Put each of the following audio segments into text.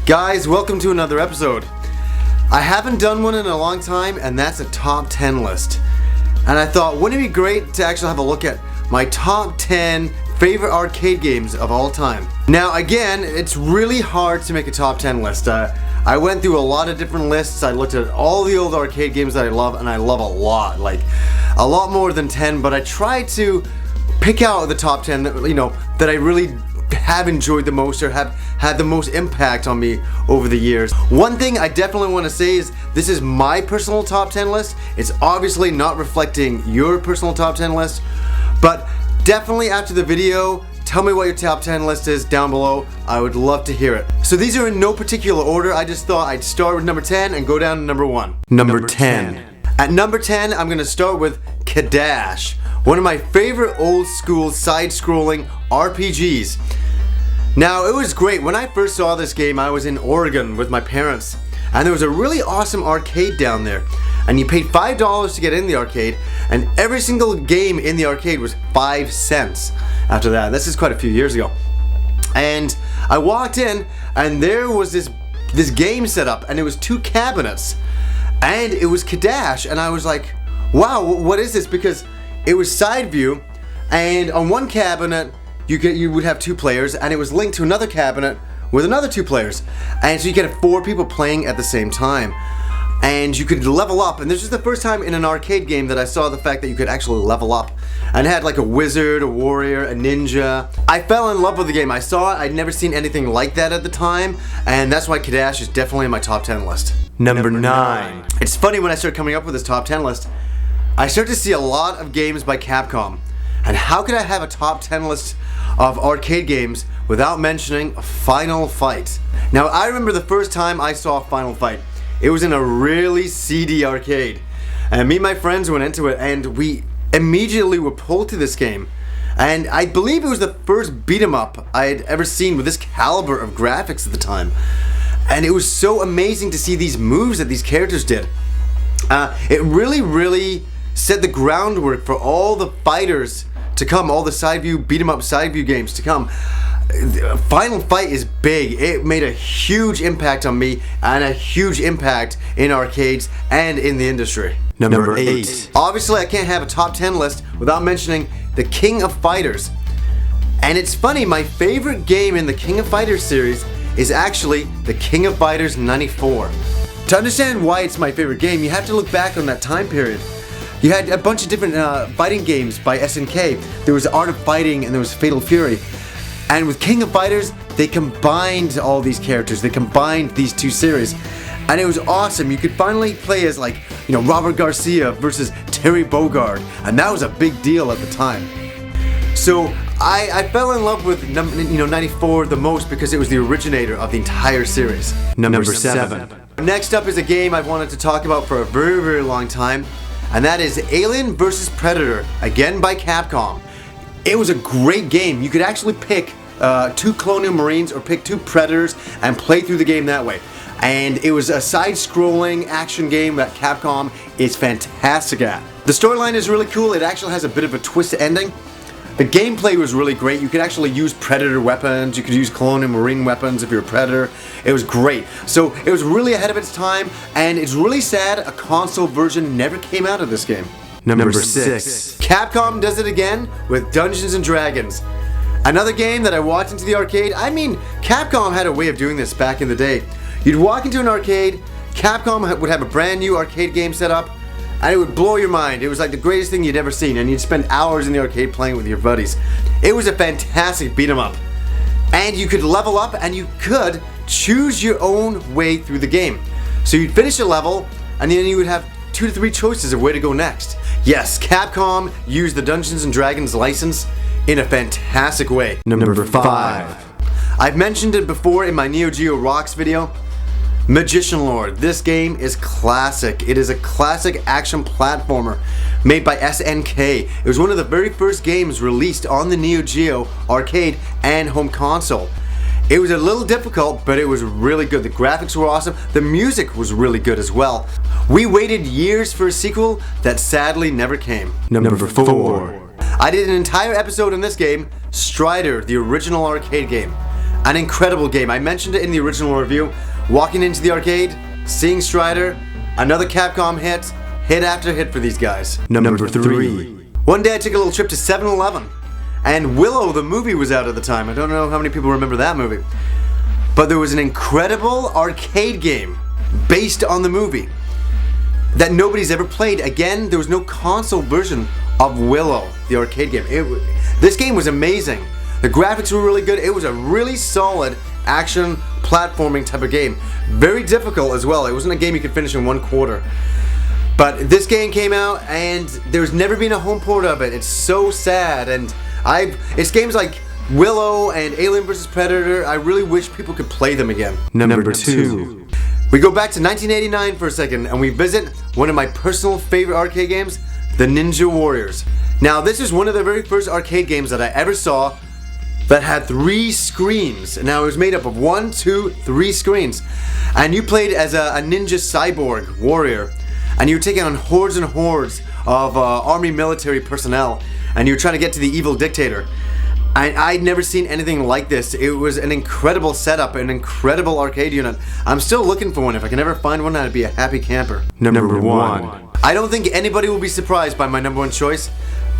Guys, welcome to another episode. I haven't done one in a long time, and that's a top 10 list. And I thought, wouldn't it be great to actually have a look at my top 10 favorite arcade games of all time. Now again, it's really hard to make a top 10 list. I went through a lot of different lists. I looked at all the old arcade games that I love, and I love a lot, like a lot more than 10, but I tried to pick out the top 10 that, that I really have enjoyed the most or have had the most impact on me over the years. One thing I definitely want to say is this is my personal top 10 list. It's obviously not reflecting your personal top 10 list, but definitely after the video, tell me what your top 10 list is down below. I would love to hear it. So these are in no particular order. I just thought I'd start with number 10 and go down to number 1. Number 10. At number 10, I'm going to start with Kadesh, one of my favorite old school side-scrolling RPGs. Now, it was great. When I first saw this game, I was in Oregon with my parents, and there was a really awesome arcade down there. And you paid $5 to get in the arcade, and every single game in the arcade was 5 cents after that. This is quite a few years ago. And I walked in, and there was this game set up, and it was 2 cabinets, and it was Kadesh, and I was like, wow, what is this? Because it was side view, and on one cabinet, you would have 2 players, and it was linked to another cabinet with another 2 players. And so you could have 4 people playing at the same time. And you could level up, and this was the first time in an arcade game that I saw the fact that you could actually level up. And it had like a wizard, a warrior, a ninja. I fell in love with the game. I saw it, I'd never seen anything like that at the time, and that's why Kadesh is definitely in my top 10 list. Number 9. It's funny, when I started coming up with this top 10 list, I started to see a lot of games by Capcom. And how could I have a top 10 list of arcade games without mentioning Final Fight? Now, I remember the first time I saw Final Fight. It was in a really seedy arcade, and me and my friends went into it, and we immediately were pulled to this game. And I believe it was the first beat 'em up I had ever seen with this caliber of graphics at the time. And it was so amazing to see these moves that these characters did. It really set the groundwork for all the fighters to come, all the side view beat 'em up side view games to come. Final Fight is big. It made a huge impact on me and a huge impact in arcades and in the industry. Number 8. Obviously, I can't have a top 10 list without mentioning the King of Fighters. And it's funny, my favorite game in the King of Fighters series is actually the King of Fighters 94. To understand why it's my favorite game, you have to look back on that time period. You had a bunch of different fighting games by SNK. There was Art of Fighting and there was Fatal Fury. And with King of Fighters, they combined all these characters. They combined these 2 series. And it was awesome. You could finally play as Robert Garcia versus Terry Bogard. And that was a big deal at the time. So I fell in love with 94 the most because it was the originator of the entire series. Number 7. Next up is a game I've wanted to talk about for a very long time. And that is Alien vs. Predator, again by Capcom. It was a great game. You could actually pick 2 Colonial Marines or pick 2 Predators and play through the game that way. And it was a side-scrolling action game that Capcom is fantastic at. The storyline is really cool. It actually has a bit of a twist ending. The gameplay was really great. You could actually use Predator weapons. You could use Colonial Marine weapons if you're a Predator. It was great. So it was really ahead of its time, and it's really sad a console version never came out of this game. Number 6. Capcom does it again with Dungeons & Dragons. Another game that I walked into the arcade. I mean, Capcom had a way of doing this back in the day. You'd walk into an arcade, Capcom would have a brand new arcade game set up, and it would blow your mind. It was like the greatest thing you'd ever seen, and you'd spend hours in the arcade playing with your buddies. It was a fantastic beat 'em up. And you could level up, and you could choose your own way through the game. So you'd finish a level, and then you would have 2 to 3 choices of where to go next. Yes, Capcom used the Dungeons & Dragons license in a fantastic way. Number 5. I've mentioned it before in my Neo Geo Rocks video. Magician Lord. This game is classic. It is a classic action platformer made by SNK. It was one of the very first games released on the Neo Geo arcade and home console. It was a little difficult, but it was really good. The graphics were awesome. The music was really good as well. We waited years for a sequel that sadly never came. Number 4. I did an entire episode on this game, Strider, the original arcade game. An incredible game. I mentioned it in the original review. Walking into the arcade, seeing Strider, another Capcom hit after hit for these guys. Number 3. One day I took a little trip to 7-Eleven, and Willow the movie was out at the time. I don't know how many people remember that movie. But there was an incredible arcade game based on the movie that nobody's ever played. Again, there was no console version of Willow, the arcade game. This game was amazing. The graphics were really good. It was a really solid action platforming type of game. Very difficult as well. It wasn't a game you could finish in 1 quarter. But this game came out and there's never been a home port of it. It's so sad, and it's games like Willow and Alien vs. Predator. I really wish people could play them again. Number 2. We go back to 1989 for a second and we visit one of my personal favorite arcade games, the Ninja Warriors. Now this is one of the very first arcade games that I ever saw that had 3 screens. Now it was made up of 1, 2, 3 screens. And you played as a ninja cyborg warrior. And you were taking on hordes and hordes of army military personnel. And you were trying to get to the evil dictator. I'd never seen anything like this. It was an incredible setup, an incredible arcade unit. I'm still looking for one. If I can ever find one, I'd be a happy camper. Number 1. I don't think anybody will be surprised by my number 1 choice.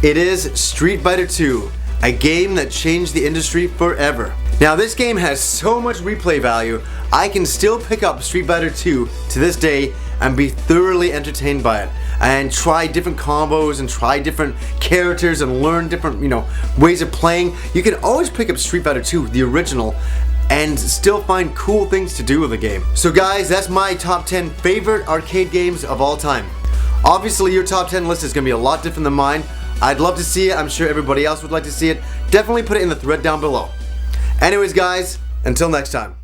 It is Street Fighter 2, a game that changed the industry forever. Now this game has so much replay value, I can still pick up Street Fighter 2 to this day and be thoroughly entertained by it. And try different combos and try different characters and learn different, ways of playing. You can always pick up Street Fighter 2, the original, and still find cool things to do with the game. So guys, that's my top 10 favorite arcade games of all time. Obviously your top 10 list is going to be a lot different than mine. I'd love to see it. I'm sure everybody else would like to see it. Definitely put it in the thread down below. Anyways guys, until next time.